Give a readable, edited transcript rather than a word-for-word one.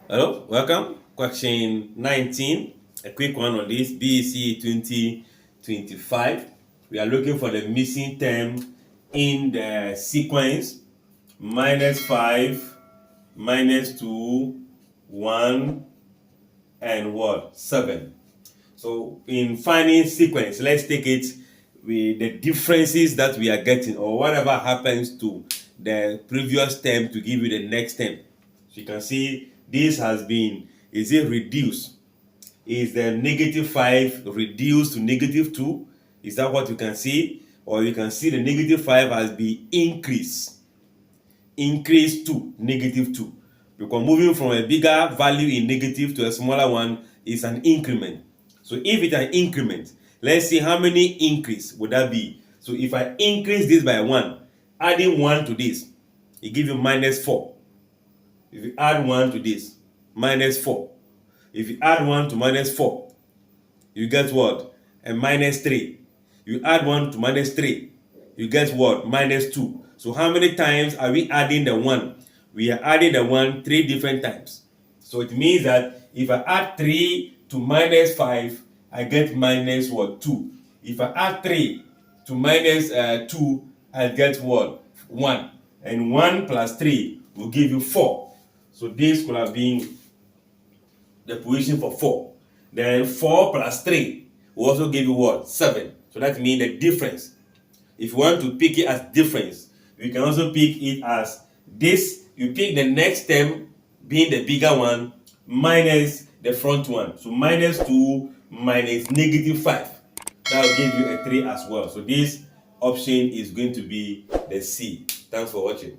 Hello, welcome. Question 19, a quick one on this BECE 2025. We are looking for the missing term in the sequence -5, -2, 1, and what? 7. So in finding sequence, let's take it with the differences that we are getting or whatever happens to the previous term to give you the next term. So you can see this has been, is it reduced? Is the -5 reduced to -2? Is that what you can see? Or you can see the -5 has been increased to -2. Because moving from a bigger value in negative to a smaller one is an increment. So if it's an increment, let's see how many increase would that be. So if I increase this by 1, adding 1 to this, it gives you -4. If you add 1 to this, -4. If you add 1 to -4, you get what? A -3. You add 1 to -3, you get what? -2. So how many times are we adding the 1? We are adding the 1 3 different times. So it means that if I add 3 to -5, I get -2. If I add 3 to -2, I get what? 1. And 1 plus 3 will give you 4. So this could have been the position for 4. Then 4 plus 3 will also give you what? 7. So that means the difference. If you want to pick it as difference, we can also pick it as this. You pick the next term being the bigger one minus the front one. So -2 minus -5. That will give you a 3 as well. So this option is going to be the C. Thanks for watching.